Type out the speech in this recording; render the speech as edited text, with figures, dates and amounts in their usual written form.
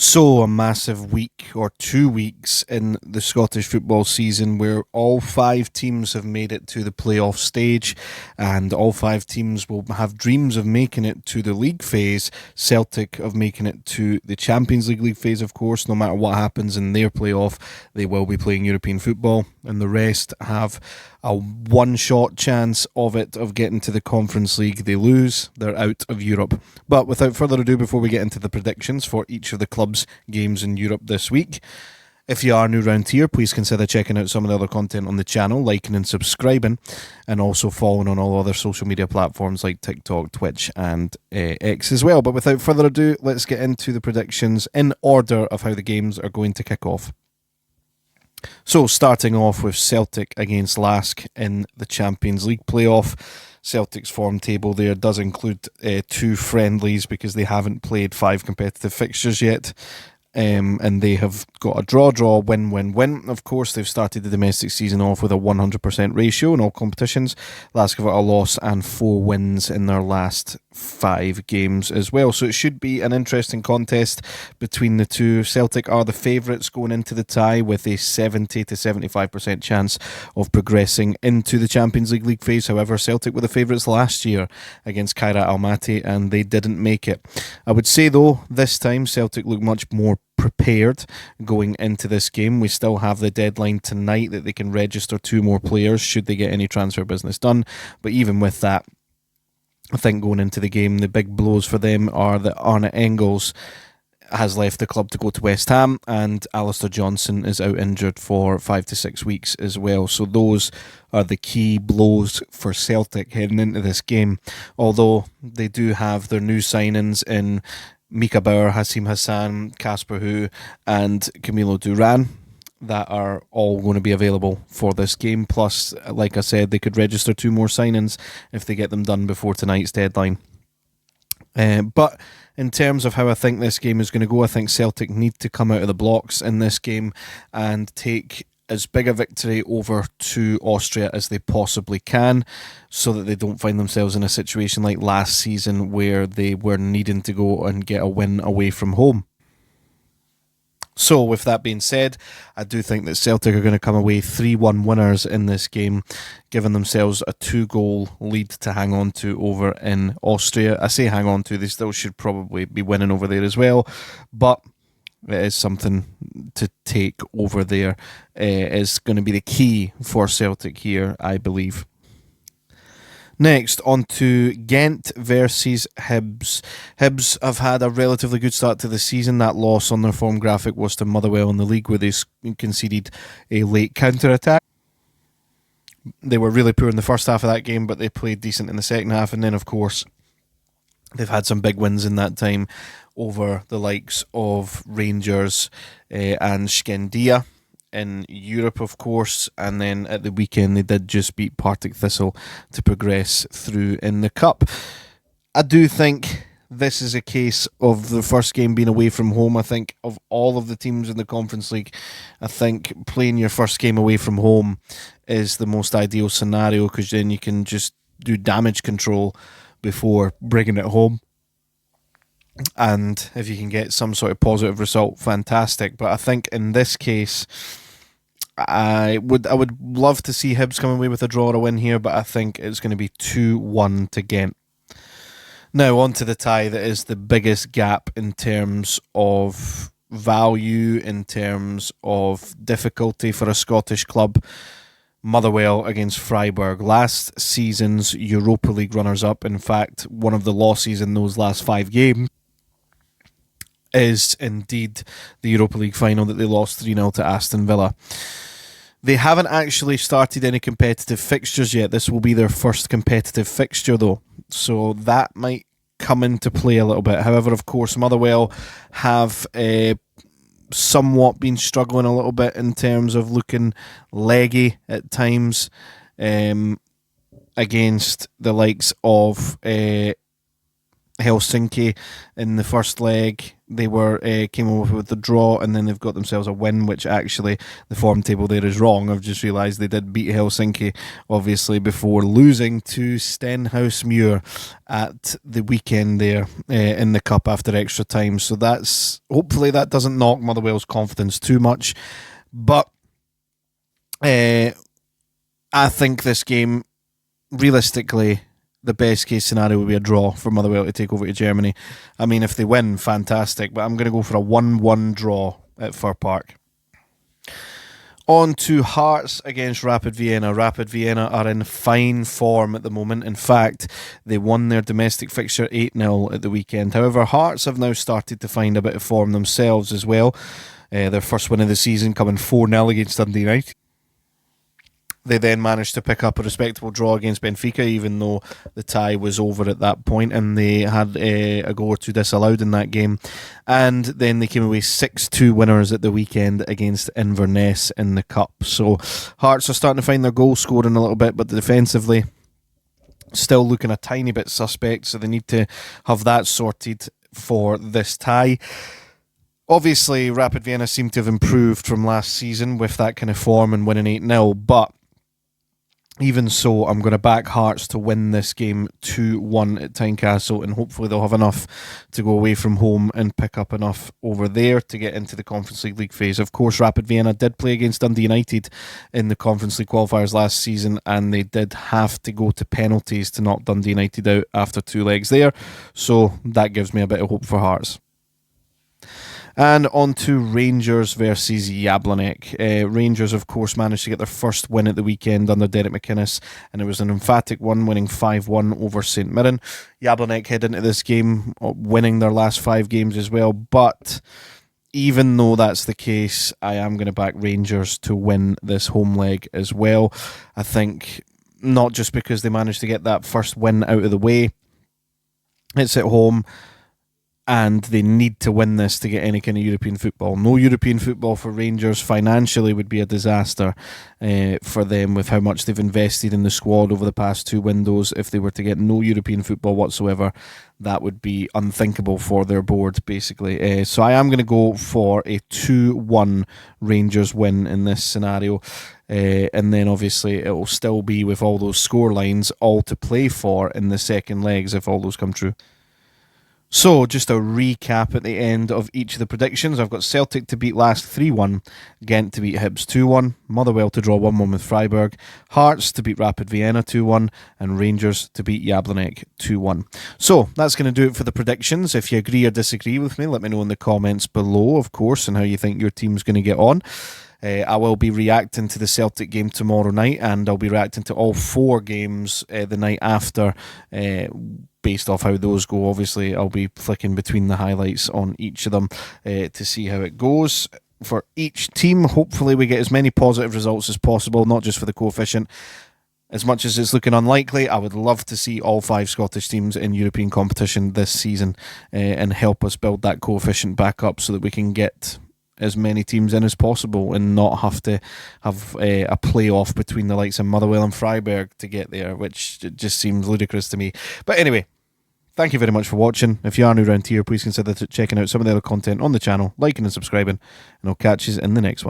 So, a massive week or 2 weeks in the Scottish football season where all five teams have made it to the playoff stage, and all five teams will have dreams of making it to the league phase. Celtic of making it to the Champions League phase, of course. No matter what happens in their playoff, they will be playing European football, and the rest have a one-shot chance of getting to the Conference League. They lose, they're out of Europe. But without further ado, before we get into the predictions for each of the clubs' games in Europe this week, if you are new round here, please consider checking out some of the other content on the channel, liking and subscribing, and also following on all other social media platforms like TikTok, Twitch, and X as well. But without further ado, let's get into the predictions in order of how the games are going to kick off. So, starting off with Celtic against Lask in the Champions League playoff. Celtic's form table there does include two friendlies because they haven't played five competitive fixtures yet. And they have got a draw, win. Of course, they've started the domestic season off with a 100% ratio in all competitions. Lask have got a loss and 4 wins in their last 5 games as well. So it should be an interesting contest between the two. Celtic are the favourites going into the tie with a 70 to 75% chance of progressing into the Champions League phase. However, Celtic were the favourites last year against Kairat Almaty and they didn't make it. I would say though, this time Celtic look much more prepared going into this game. We still have the deadline tonight that they can register 2 more players should they get any transfer business done. But even with that, I think going into the game, the big blows for them are that Arne Engels has left the club to go to West Ham and Alistair Johnson is out injured for 5 to 6 weeks as well. So those are the key blows for Celtic heading into this game. Although they do have their new signings in Mika Bauer, Hassim Hassan, Casper Hu, and Camilo Duran that are all going to be available for this game. Plus, like I said, they could register 2 more signings if they get them done before tonight's deadline. But in terms of how I think this game is going to go, I think Celtic need to come out of the blocks in this game and take as big a victory over to Austria as they possibly can so that they don't find themselves in a situation like last season where they were needing to go and get a win away from home. So, with that being said, I do think that Celtic are going to come away 3-1 winners in this game, giving themselves a 2-goal lead to hang on to over in Austria. I say hang on to, they still should probably be winning over there as well, but it is something to take over there. Is going to be the key for Celtic here, I believe. Next, on to Ghent versus Hibs. Hibs have had a relatively good start to the season. That loss on their form graphic was to Motherwell in the league where they conceded a late counter-attack. They were really poor in the first half of that game, but they played decent in the second half. And then, of course, they've had some big wins in that time over the likes of Rangers and Skendia in Europe, of course, and then at the weekend they did just beat Partick Thistle to progress through in the Cup. I do think this is a case of the first game being away from home. I think of all of the teams in the Conference League, I think playing your first game away from home is the most ideal scenario because then you can just do damage control before bringing it home. And if you can get some sort of positive result, fantastic. But I think in this case, I would love to see Hibs come away with a draw or a win here, but I think it's going to be 2-1 to Ghent. Now on to the tie that is the biggest gap in terms of value, in terms of difficulty for a Scottish club. Motherwell against Freiburg, last season's Europa League runners-up. In fact, one of the losses in those last 5 games is indeed the Europa League final that they lost 3-0 to Aston Villa. They haven't actually started any competitive fixtures yet. This will be their first competitive fixture though, so that might come into play a little bit. However, of course, Motherwell have somewhat been struggling a little bit in terms of looking leggy at times against the likes of Helsinki in the first leg. they were came over with the draw, and then they've got themselves a win, which actually the form table there is wrong. I've just realised they did beat Helsinki, obviously, before losing to Stenhousemuir at the weekend there in the cup after extra time. So that's hopefully that doesn't knock Motherwell's confidence too much, but I think this game, realistically, the best case scenario would be a draw for Motherwell to take over to Germany. I mean, if they win, fantastic, but I'm going to go for a 1-1 draw at Fir Park. On to Hearts against Rapid Vienna. Rapid Vienna are in fine form at the moment. In fact, they won their domestic fixture 8-0 at the weekend. However, Hearts have now started to find a bit of form themselves as well. Their first win of the season coming 4-0 against Dundee United. They then managed to pick up a respectable draw against Benfica, even though the tie was over at that point, and they had a goal or two disallowed in that game. And then they came away 6-2 winners at the weekend against Inverness in the Cup. So Hearts are starting to find their goal scoring a little bit, but defensively still looking a tiny bit suspect, so they need to have that sorted for this tie. Obviously, Rapid Vienna seem to have improved from last season with that kind of form and winning 8-0, but even so, I'm going to back Hearts to win this game 2-1 at Tynecastle, and hopefully they'll have enough to go away from home and pick up enough over there to get into the Conference League phase. Of course, Rapid Vienna did play against Dundee United in the Conference League qualifiers last season, and they did have to go to penalties to knock Dundee United out after 2 legs there, so that gives me a bit of hope for Hearts. And on to Rangers versus Jablonec. Rangers, of course, managed to get their first win at the weekend under Derek McInnes, and it was an emphatic one, winning 5-1 over St Mirren. Jablonec head into this game winning their last 5 games as well, but even though that's the case, I am going to back Rangers to win this home leg as well. I think not just because they managed to get that first win out of the way, it's at home, and they need to win this to get any kind of European football. No European football for Rangers financially would be a disaster for them with how much they've invested in the squad over the past 2 windows. If they were to get no European football whatsoever, that would be unthinkable for their board, basically. So I am going to go for a 2-1 Rangers win in this scenario. And then obviously it will still be with all those score lines all to play for in the second legs if all those come true. So, just a recap at the end of each of the predictions. I've got Celtic to beat Lask 3-1, Ghent to beat Hibs 2-1, Motherwell to draw 1-1 with Freiburg, Hearts to beat Rapid Vienna 2-1, and Rangers to beat Jablonec 2-1. So, that's going to do it for the predictions. If you agree or disagree with me, let me know in the comments below, of course, and how you think your team's going to get on. I will be reacting to the Celtic game tomorrow night, and I'll be reacting to all 4 games the night after, based off how those go. Obviously, I'll be flicking between the highlights on each of them to see how it goes for each team. Hopefully we get as many positive results as possible, not just for the coefficient. As much as it's looking unlikely, I would love to see all 5 Scottish teams in European competition this season and help us build that coefficient back up so that we can get as many teams in as possible and not have to have a playoff between the likes of Motherwell and Freiburg to get there, which just seems ludicrous to me. But anyway, thank you very much for watching. If you are new around here, please consider checking out some of the other content on the channel, liking and subscribing, and I'll catch you in the next one.